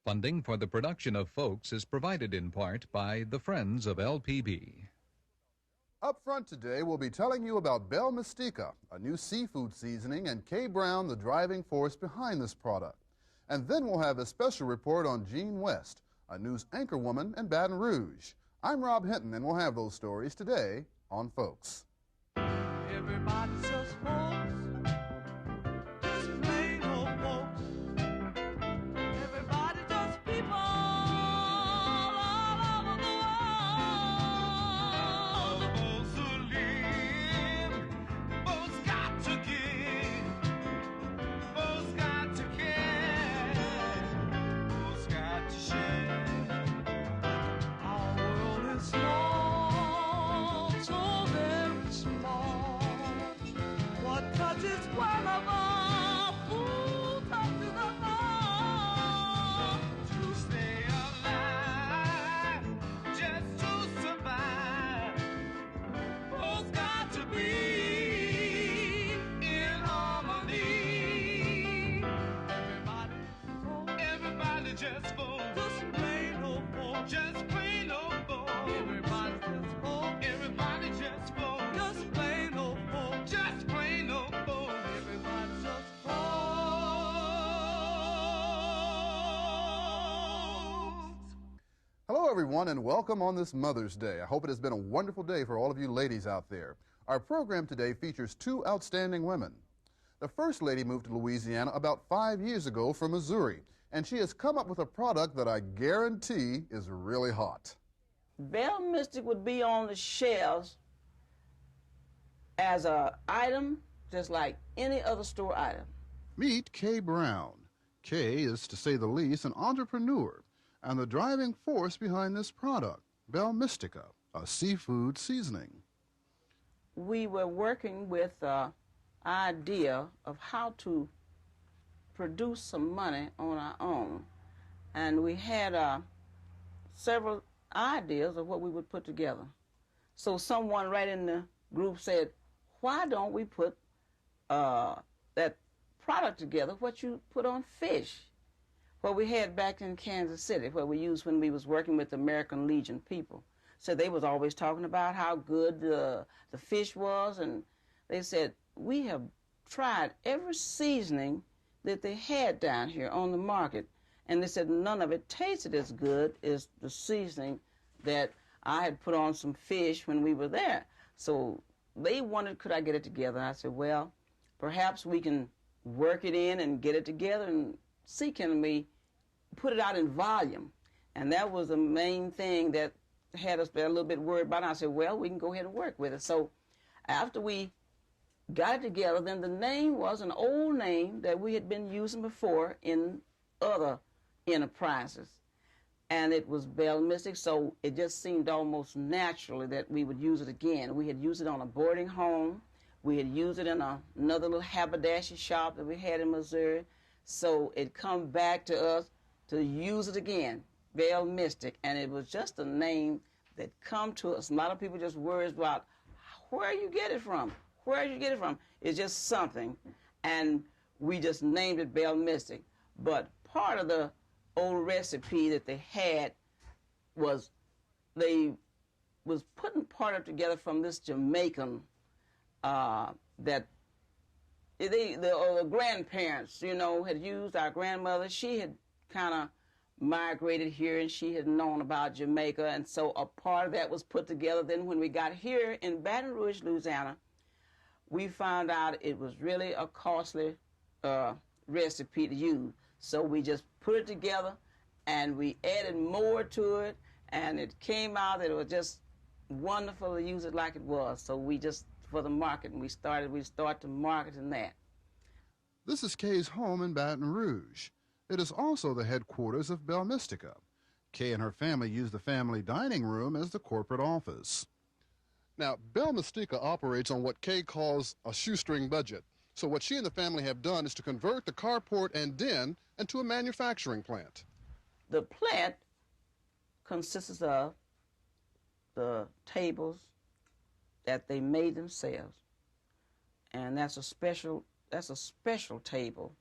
Funding for the production of Folks is provided in part by the Friends of LPB. Up front today, we'll be telling you about Bellmystika, a new seafood seasoning, and Kay Brown, the driving force behind this product. And then we'll have a special report on Jean West, a news anchorwoman in Baton Rouge. I'm Rob Hinton, and we'll have those stories today on Folks. Everybody's just folks, just plain old folks. Everybody just people all over the world. All the folks who live, folks got to give, folks got to care, folks got to share. Our world is small, so very small. What touches one of us, who touches us all? To stay alive, just to survive, folks got to be in harmony. Everybody just folks, just plain old folks, just plain old folks. Everybody just folks, everybody just folks, just plain old folks, just plain old folks. Everybody just folks. Hello, everyone, and welcome on this Mother's Day. I hope it has been a wonderful day for all of you ladies out there. Our program today features two outstanding women. The First Lady moved to Louisiana about 5 years ago from Missouri, and she has come up with a product that I guarantee is really hot. Bellmystika would be on the shelves as an item just like any other store item. Meet Kay Brown. Kay is, to say the least, an entrepreneur and the driving force behind this product, Bellmystika, a seafood seasoning. We were working with the idea of how to produce some money on our own, and we had several ideas of what we would put together. So someone right in the group said, why don't we put that product together, what you put on fish, what we had back in Kansas City, what we used when we was working with the American Legion people. So they was always talking about how good the fish was, and they said, we have tried every seasoning that they had down here on the market, and they said none of it tasted as good as the seasoning that I had put on some fish when we were there. So they wondered, could I get it together? And I said, well, perhaps we can work it in and get it together and see, can we put it out in volume? And that was the main thing that had us a little bit worried about it. I said, well, we can go ahead and work with it. So after we got it together, then the name was an old name that we had been using before in other enterprises. And it was Bellmystika, so it just seemed almost naturally that we would use it again. We had used it on a boarding home. We had used it in another little haberdashery shop that we had in Missouri. So it come back to us to use it again, Bellmystika. And it was just a name that come to us. A lot of people just worries about where you get it from. Where did you get it from? It's just something. And we just named it Bellmystika. But part of the old recipe that they had was they was putting part of it together from this Jamaican that the grandparents, you know, had used. Our grandmother, she had kind of migrated here and she had known about Jamaica, and so a part of that was put together. Then when we got here in Baton Rouge, Louisiana, we found out it was really a costly recipe to use. So we just put it together and we added more to it, and it came out that it was just wonderful to use it like it was. So we just, for the market, and we started to market in that. This is Kay's home in Baton Rouge. It is also the headquarters of Bellmystika. Kay and her family use the family dining room as the corporate office. Now, Bellmystika operates on what Kay calls a shoestring budget. So what she and the family have done is to convert the carport and den into a manufacturing plant. The plant consists of the tables that they made themselves, and that's a special table,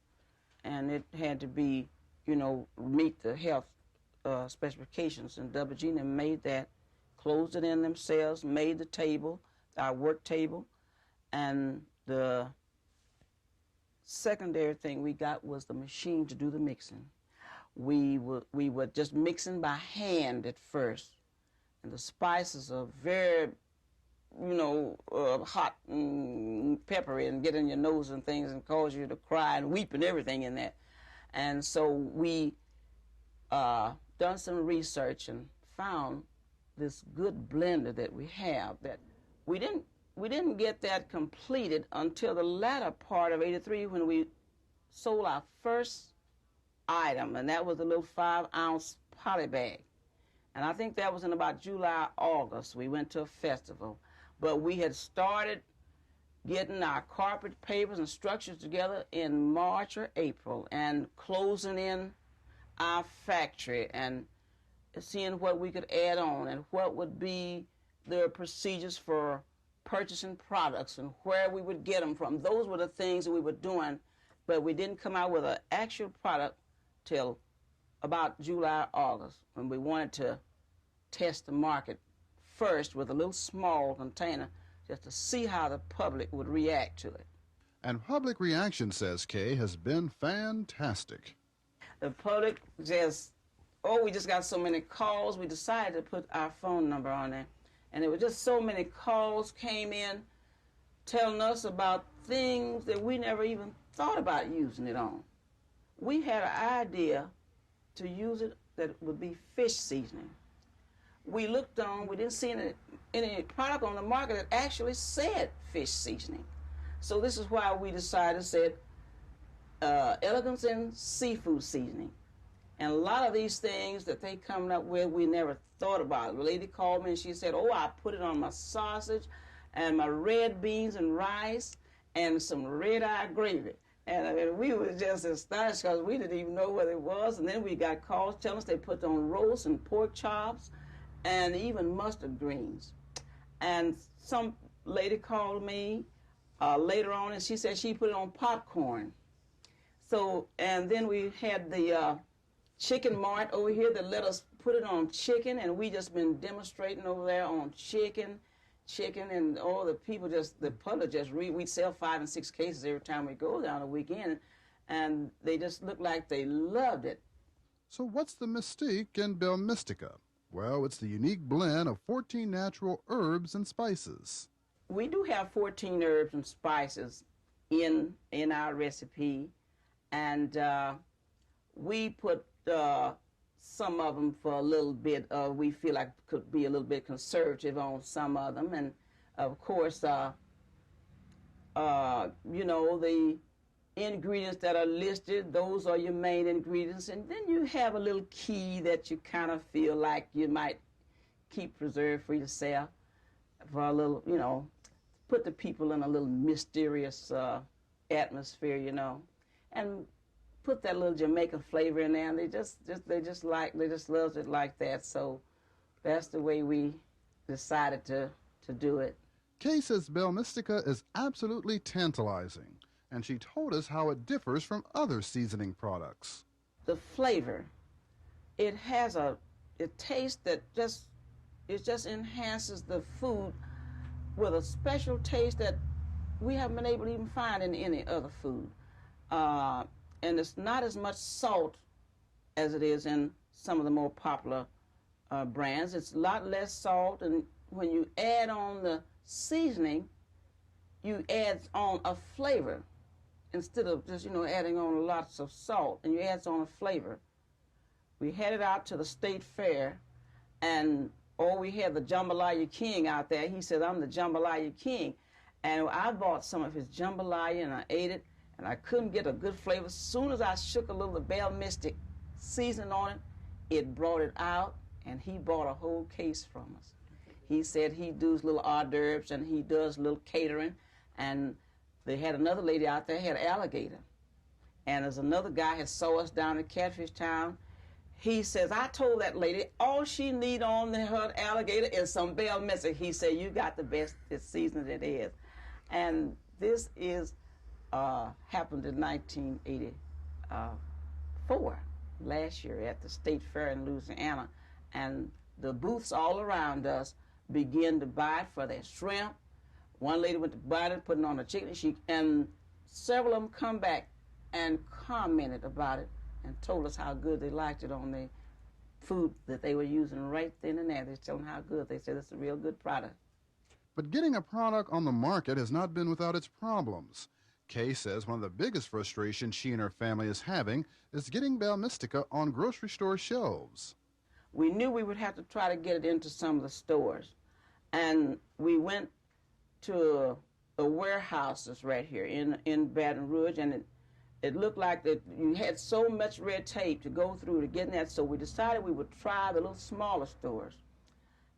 and it had to be meet the health specifications. And WG made that, closed it in themselves, made the table, our work table, and the secondary thing we got was the machine to do the mixing. We were just mixing by hand at first, and the spices are very, hot and peppery and get in your nose and things and cause you to cry and weep and everything in that. And so we done some research and found this good blender that we have. That we didn't get that completed until the latter part of '83 when we sold our first item, and that was a little 5-ounce poly bag. And I think that was in about July, August. We went to a festival. But we had started getting our carpet papers and structures together in March or April and closing in our factory and seeing what we could add on and what would be the procedures for purchasing products and where we would get them from. Those were the things that we were doing, but we didn't come out with an actual product till about July, August, when we wanted to test the market first with a little small container just to see how the public would react to it. And public reaction, says Kay, has been fantastic. The public we just got so many calls, we decided to put our phone number on there. And there were just so many calls came in telling us about things that we never even thought about using it on. We had an idea to use it that would be fish seasoning. We looked on, we didn't see any product on the market that actually said fish seasoning. So this is why we decided to say elegance in seafood seasoning. And a lot of these things that they coming up with, we never thought about. The lady called me and she said, I put it on my sausage and my red beans and rice and some red-eye gravy. And we were just astonished because we didn't even know what it was. And then we got calls telling us they put on roast and pork chops and even mustard greens. And some lady called me later on and she said she put it on popcorn. So, and then we had the Chicken Mart over here that let us put it on chicken, and we just been demonstrating over there on chicken, and all the people the public we sell 5 and 6 cases every time we go down a weekend, and they just look like they loved it. So what's the mystique in Bellmystika? Well, it's the unique blend of 14 natural herbs and spices. We do have 14 herbs and spices in our recipe, and we put some of them for a little bit, we feel like could be a little bit conservative on some of them. And of course, the ingredients that are listed, those are your main ingredients. And then you have a little key that you kind of feel like you might keep preserved for yourself for a little, put the people in a little mysterious atmosphere, and put that little Jamaican flavor in there, and they just love it like that. So that's the way we decided to do it. Kay says Bellmystika is absolutely tantalizing, and she told us how it differs from other seasoning products. The flavor, it has a taste that just enhances the food with a special taste that we haven't been able to even find in any other food. And it's not as much salt as it is in some of the more popular brands. It's a lot less salt, and when you add on the seasoning, you add on a flavor instead of just, adding on lots of salt, and you add on a flavor. We headed out to the state fair, and we had the Jambalaya King out there. He said, "I'm the Jambalaya King." And I bought some of his jambalaya, and I ate it. And I couldn't get a good flavor. As soon as I shook a little of Bellmystika seasoning on it, it brought it out, and he bought a whole case from us. He said he does little hors d'oeuvres, and he does little catering. And they had another lady out there had alligator. And there's another guy had saw us down in Catfish Town. He says, "I told that lady all she need on her alligator is some Bellmystika." He said, "You got the best seasoning it is." And this is happened in 1984. last year at the State Fair in Louisiana, and the booths all around us began to buy it for their shrimp. One lady went to buy it, put it on a chicken sheet, and several of them come back and commented about it and told us how good they liked it on the food that they were using right then and there. They told them how good. They said it's a real good product. But getting a product on the market has not been without its problems. Kay says one of the biggest frustrations she and her family is having is getting Bellmystika on grocery store shelves. We knew we would have to try to get it into some of the stores. And we went to the warehouses right here in Baton Rouge, and it looked like that you had so much red tape to go through to get in that, so we decided we would try the little smaller stores.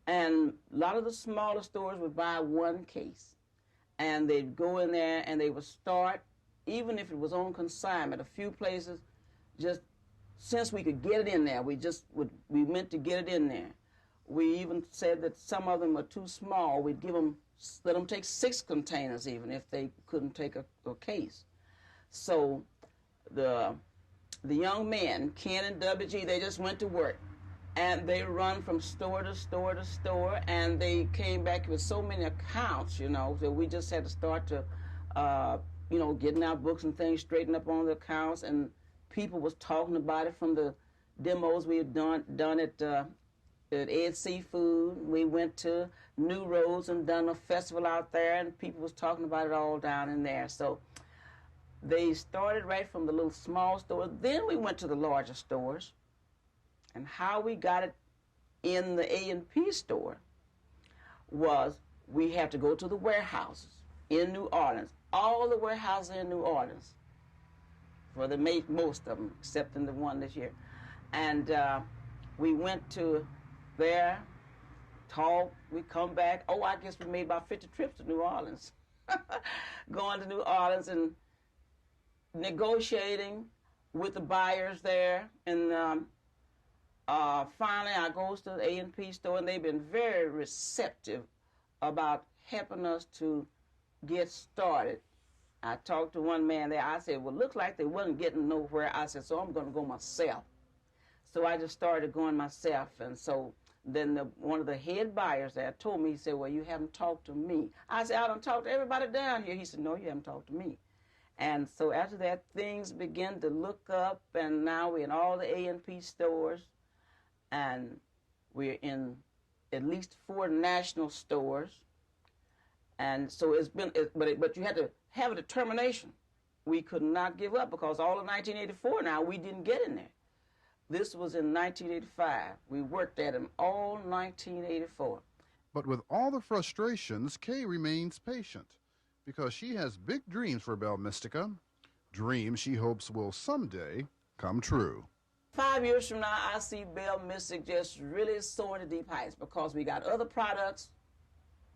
And a lot of the smaller stores would buy one case, and they'd go in there and they would start, even if it was on consignment, a few places, just since we could get it in there, we meant to get it in there. We even said that some of them were too small. We'd let them take 6 containers even if they couldn't take a case. So the young men, Ken and WG, they just went to work. And they run from store to store to store, and they came back with so many accounts, that we just had to start to, getting our books and things straightened up on the accounts, and people was talking about it from the demos we had done at Ed Seafood. We went to New Roads and done a festival out there, and people was talking about it all down in there. So they started right from the little small stores. Then we went to the larger stores. And how we got it in the A&P store was we had to go to the warehouses in New Orleans. All the warehouses in New Orleans, for most of them, except in the one this year. And we went to there, talk, we come back. Oh, I guess we made about 50 trips to New Orleans. Going to New Orleans and negotiating with the buyers there. And finally, I goes to the A&P store, and they've been very receptive about helping us to get started. I talked to one man there. I said, well, looked like they wasn't getting nowhere. I said, so I'm going to go myself. So I just started going myself. And so then one of the head buyers there told me, he said, well, you haven't talked to me. I said, I don't talk to everybody down here. He said, no, you haven't talked to me. And so after that, things began to look up, and now we're in all the A&P stores. And we're in at least 4 national stores. And so it's been, but you had to have a determination. We could not give up, because all of 1984 now, we didn't get in there. This was in 1985. We worked at them all 1984. But with all the frustrations, Kay remains patient, because she has big dreams for Bellmystika, dreams she hopes will someday come true. 5 years from now, I see Bellmystika just really soaring to deep heights, because we got other products.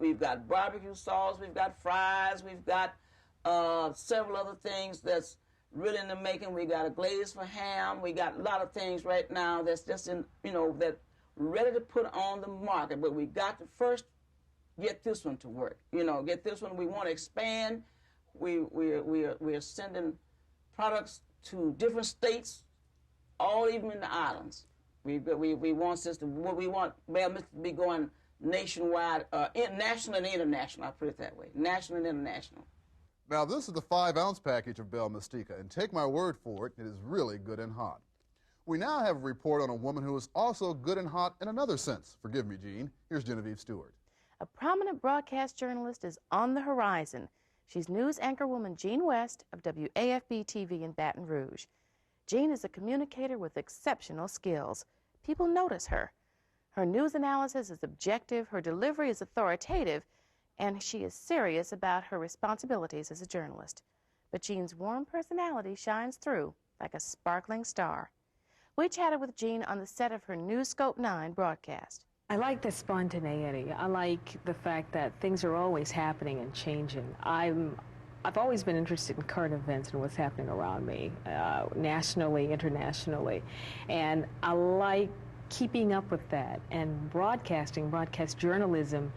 We've got barbecue sauce, we've got fries, we've got several other things that's really in the making. We got a glaze for ham. We got a lot of things right now that's just in, that ready to put on the market. But we got to first get this one to work. Get this one. We want to expand. We're sending products to different states, all even in the islands. We want Bellmystika to be going nationwide, national and international. I'll put it that way, national and international. Now, this is the 5-ounce package of Bellmystika, and take my word for it, it is really good and hot. We now have a report on a woman who is also good and hot in another sense. Forgive me, Gene. Here's Genevieve Stewart. A prominent broadcast journalist is on the horizon. She's news anchorwoman Jean West of WAFB-TV in Baton Rouge. Jean is a communicator with exceptional skills. People notice her. Her news analysis is objective, her delivery is authoritative, and she is serious about her responsibilities as a journalist. But Jean's warm personality shines through like a sparkling star. We chatted with Jean on the set of her new Scope 9 broadcast. I like the spontaneity. I like the fact that things are always happening and changing. I've always been interested in current events and what's happening around me, nationally, internationally. And I like keeping up with that. And broadcast journalism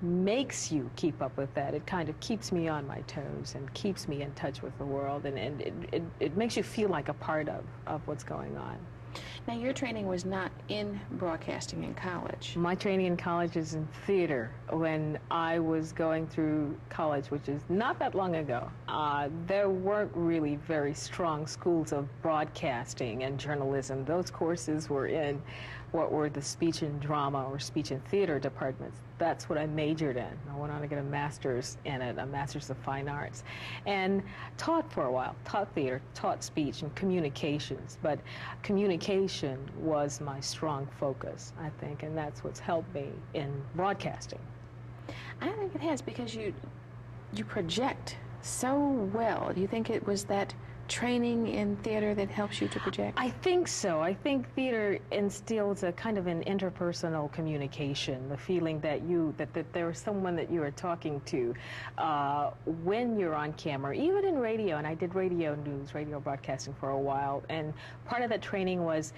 makes you keep up with that. It kind of keeps me on my toes and keeps me in touch with the world, and it makes you feel like a part of what's going on. Now, your training was not in broadcasting in college. My training in college is in theater. When I was going through college, which is not that long ago, there weren't really very strong schools of broadcasting and journalism. Those courses were in what were the speech and drama or speech and theater departments. That's what I majored in. I went on to get a master's in it, a master's of fine arts, and taught for a while, taught theater, taught speech and communications, but communication was my strong focus, I think, and that's what's helped me in broadcasting. I think it has, because you project so well. Do you think it was that training in theater that helps you to project? I think so. I think theater instills a kind of an interpersonal communication, the feeling that that there is someone that you are talking to when you're on camera, even in radio. And I did radio news, radio broadcasting for a while, and part of that training was,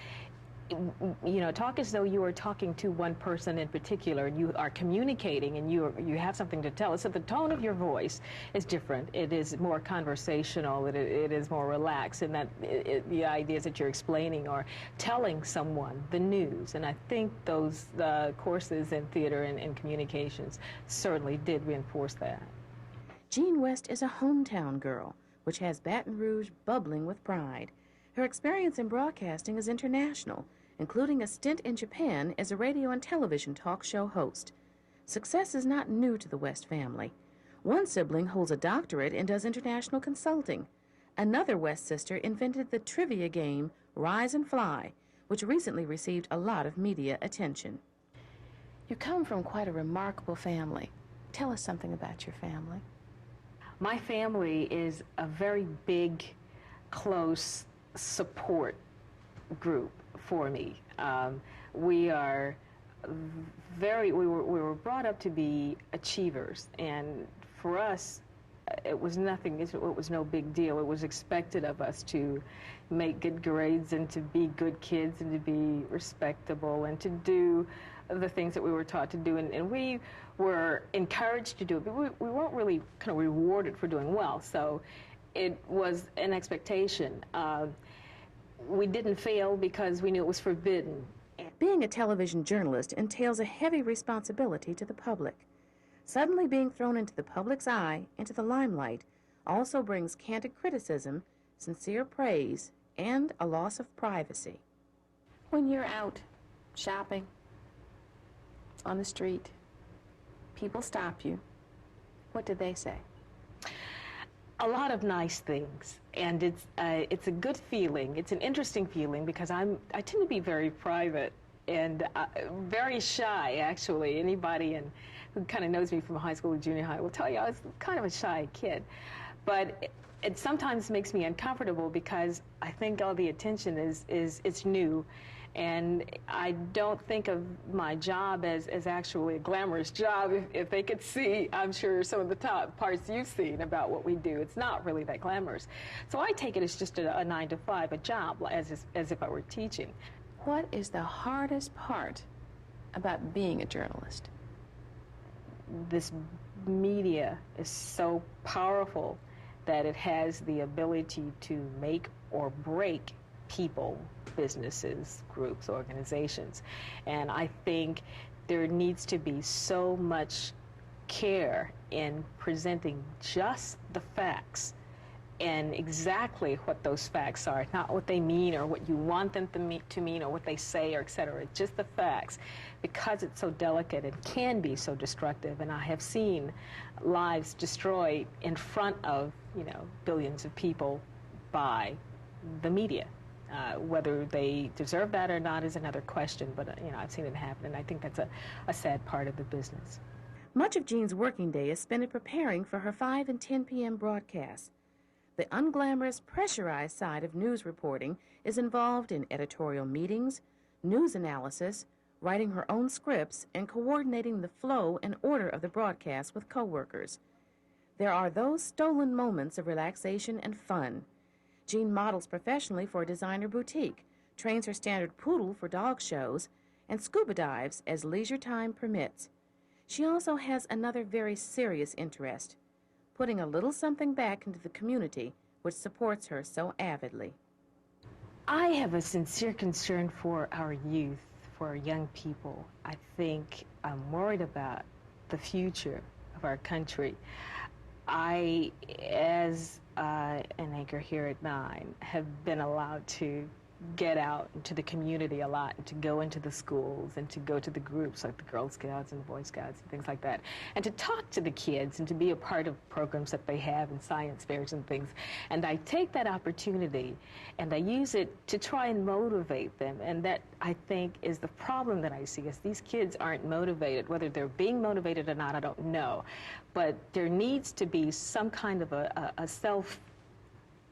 you know, talk as though you are talking to one person in particular, and you are communicating, and you have something to tell. So the tone of your voice is different. It is more conversational. It is more relaxed, and that the ideas that you're explaining or telling someone the news. And I think those courses in theater and communications certainly did reinforce that. Jean West is a hometown girl, which has Baton Rouge bubbling with pride. Her experience in broadcasting is international, including a stint in Japan as a radio and television talk show host. Success is not new to the West family. One sibling holds a doctorate and does international consulting. Another West sister invented the trivia game Rise and Fly, which recently received a lot of media attention. You come from quite a remarkable family. Tell us something about your family. My family is a very big, close support group for me. We were brought up to be achievers, and for us it was nothing, it was no big deal. It was expected of us to make good grades and to be good kids and to be respectable and to do the things that we were taught to do, and we were encouraged to do it, but we weren't really kind of rewarded for doing well, so it was an expectation. We didn't fail because we knew it was forbidden. Being a television journalist entails a heavy responsibility to the public. Suddenly being thrown into the public's eye, into the limelight, also brings candid criticism, sincere praise, and a loss of privacy. When you're out shopping, on the street, people stop you. What do they say? A lot of nice things, and it's a good feeling. It's an interesting feeling because I tend to be very private and very shy, actually. Anybody who kind of knows me from high school or junior high will tell you I was kind of a shy kid. But it sometimes makes me uncomfortable because I think all the attention is new. And I don't think of my job as actually a glamorous job. If they could see, I'm sure, some of the top parts you've seen about what we do, it's not really that glamorous. So I take it as just a 9-to-5, a job, as if I were teaching. What is the hardest part about being a journalist? This media is so powerful that it has the ability to make or break people, businesses, groups, organizations. And I think there needs to be so much care in presenting just the facts and exactly what those facts are, not what they mean or what you want them to mean or what they say or et cetera, just the facts, because it's so delicate and can be so destructive. And I have seen lives destroyed in front of, billions of people by the media. Whether they deserve that or not is another question, but I've seen it happen, and I think that's a sad part of the business. Much of Jean's working day is spent preparing for her 5 and 10 p.m. broadcasts. The unglamorous, pressurized side of news reporting is involved in editorial meetings, news analysis, writing her own scripts, and coordinating the flow and order of the broadcast with coworkers. There are those stolen moments of relaxation and fun. Jean models professionally for a designer boutique, trains her standard poodle for dog shows, and scuba dives as leisure time permits. She also has another very serious interest, putting a little something back into the community which supports her so avidly. I have a sincere concern for our youth, for our young people. I think I'm worried about the future of our country. I, as an anchor here at 9, have been allowed to get out into the community a lot, and to go into the schools and to go to the groups like the Girl Scouts and the Boy Scouts and things like that, and to talk to the kids and to be a part of programs that they have and science fairs and things. And I take that opportunity and I use it to try and motivate them, and that, I think, is the problem that I see, is these kids aren't motivated. Whether they're being motivated or not, I don't know, but there needs to be some kind of a self,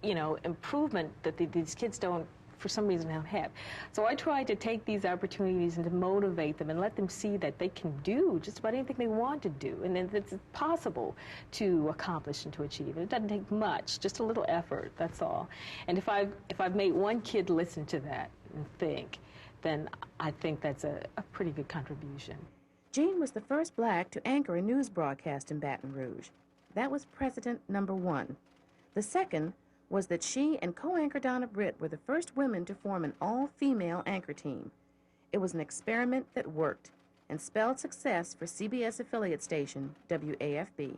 improvement that these kids don't, for some reason, don't have. So I try to take these opportunities and to motivate them and let them see that they can do just about anything they want to do, and that it's possible to accomplish and to achieve. It doesn't take much, just a little effort, that's all. And if I've made one kid listen to that and think, then I think that's a pretty good contribution. Jean was the first black to anchor a news broadcast in Baton Rouge. That was precedent number 1. The second was that she and co-anchor Donna Britt were the first women to form an all-female anchor team. It was an experiment that worked and spelled success for CBS affiliate station WAFB.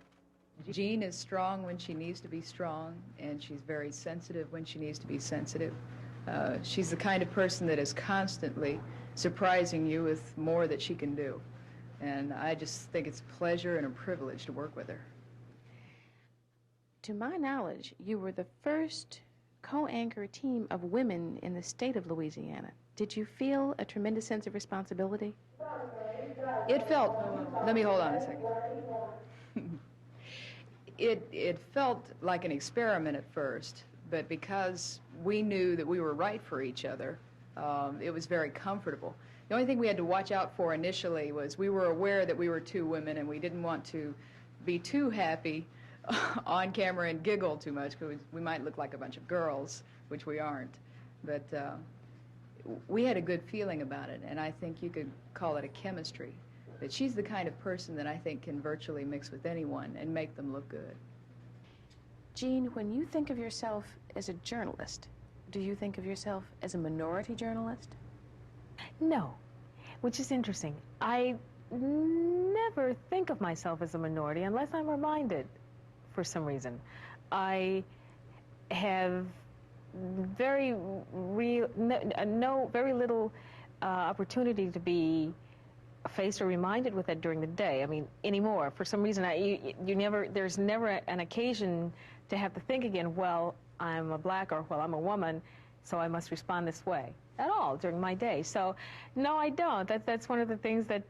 Jean is strong when she needs to be strong, and she's very sensitive when she needs to be sensitive. She's the kind of person that is constantly surprising you with more that she can do. And I just think it's a pleasure and a privilege to work with her. To my knowledge, you were the first co-anchor team of women in the state of Louisiana. Did you feel a tremendous sense of responsibility? It felt, let me hold on a second. It felt like an experiment at first, but because we knew that we were right for each other, it was very comfortable. The only thing we had to watch out for initially was we were aware that we were 2 women, and we didn't want to be too happy on camera and giggle too much, because we might look like a bunch of girls, which we aren't. But we had a good feeling about it, and I think you could call it a chemistry. But she's the kind of person that I think can virtually mix with anyone and make them look good. Jean, when you think of yourself as a journalist, do you think of yourself as a minority journalist? No, which is interesting. I never think of myself as a minority unless I'm reminded. For some reason, I have very little opportunity to be faced or reminded with that during the day. I mean, anymore. For some reason, there's never an occasion to have to think again, well, I'm a black, or well, I'm a woman, so I must respond this way at all during my day. So, no, I don't. That's one of the things that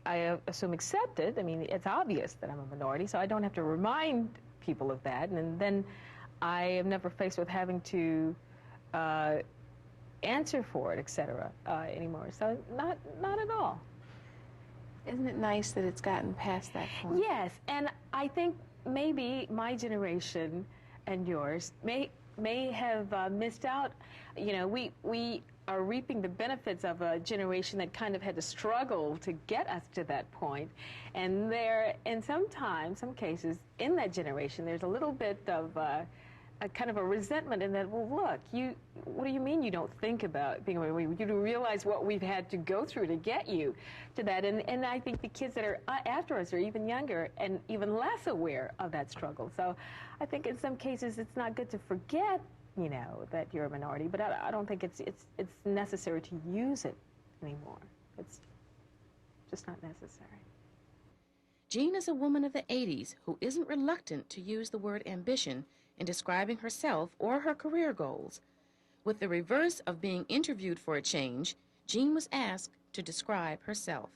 I assume accepted. I mean, it's obvious that I'm a minority, so I don't have to remind people of that. And then I am never faced with having to answer for it, etc. Anymore. So not at all. Isn't it nice that it's gotten past that point? Yes, and I think maybe my generation and yours may have missed out. You know, we are reaping the benefits of a generation that kind of had to struggle to get us to that point. And in some cases, in that generation, there's a little bit of a kind of a resentment in that, well, look, what do you mean you don't think about being a woman? You don't realize what we've had to go through to get you to that. And I think the kids that are after us are even younger and even less aware of that struggle. So I think in some cases it's not good to forget, you know, that you're a minority, but I don't think it's necessary to use it anymore. It's just not necessary. Jean is a woman of the 80s who isn't reluctant to use the word ambition in describing herself or her career goals. With the reverse of being interviewed for a change, Jean was asked to describe herself.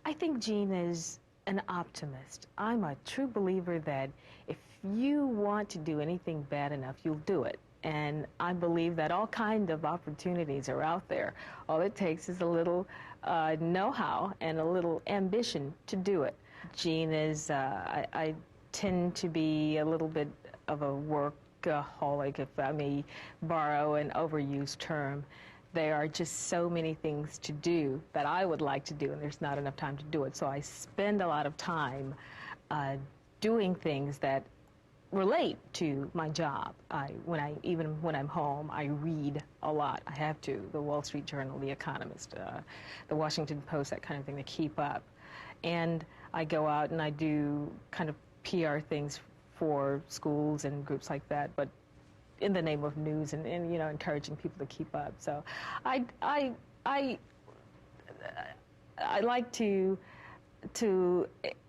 I think Jean is an optimist. I'm a true believer that if you want to do anything bad enough, you'll do it. And I believe that all kinds of opportunities are out there. All it takes is a little know-how and a little ambition to do it. Jean is, I tend to be a little bit of a workaholic, if I may borrow an overused term. There are just so many things to do that I would like to do, and there's not enough time to do it. So I spend a lot of time doing things that relate to my job. Even when I'm home, I read a lot. I have to. The Wall Street Journal, The Economist, the Washington Post, that kind of thing, to keep up. And I go out and I do kind of PR things for schools and groups like that, but in the name of news and you know, encouraging people to keep up. So I like to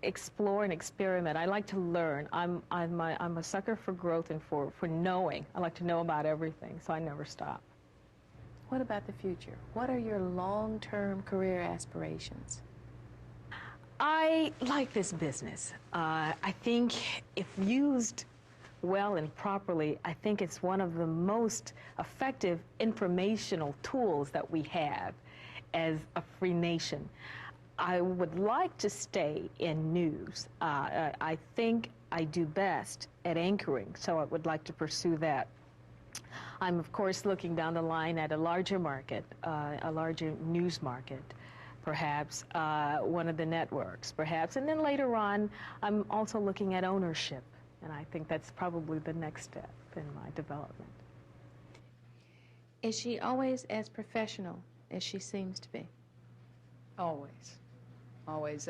explore and experiment. I like to learn. I'm a sucker for growth and for knowing. I like to know about everything, so I never stop. What about the future? What are your long-term career aspirations? I like this business. I think if used well and properly, I think it's one of the most effective informational tools that we have as a free nation. I would like to stay in news. I think I do best at anchoring, so I would like to pursue that. I'm, of course, looking down the line at a larger market, a larger news market, perhaps one of the networks, perhaps. And then later on, I'm also looking at ownership, and I think that's probably the next step in my development. Is she always as professional as she seems to be? Always. Always.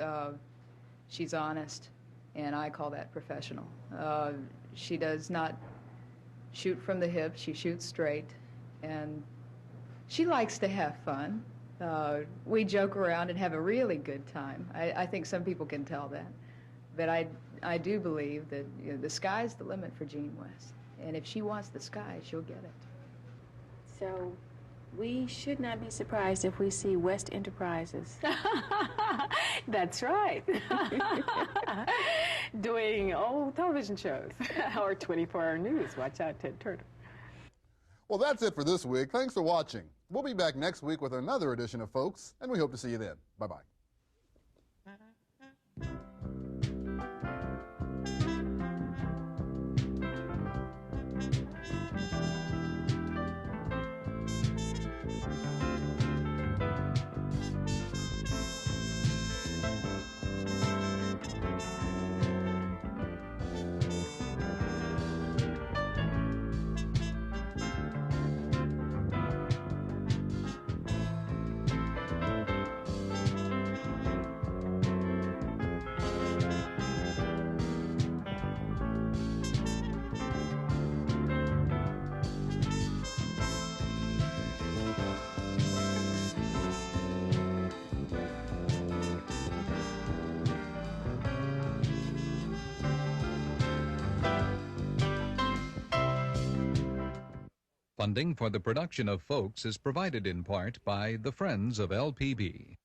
She's honest, and I call that professional. She does not shoot from the hip. She shoots straight, and she likes to have fun. We joke around and have a really good time. I think some people can tell that. But I do believe that, you know, the sky's the limit for Jean West. And if she wants the sky, she'll get it. So we should not be surprised if we see West Enterprises. That's right. Doing old television shows or 24-hour news. Watch out, Ted Turner. Well, that's it for this week. Thanks for watching. We'll be back next week with another edition of Folks, and we hope to see you then. Bye-bye. Funding for the production of Folks is provided in part by the Friends of LPB.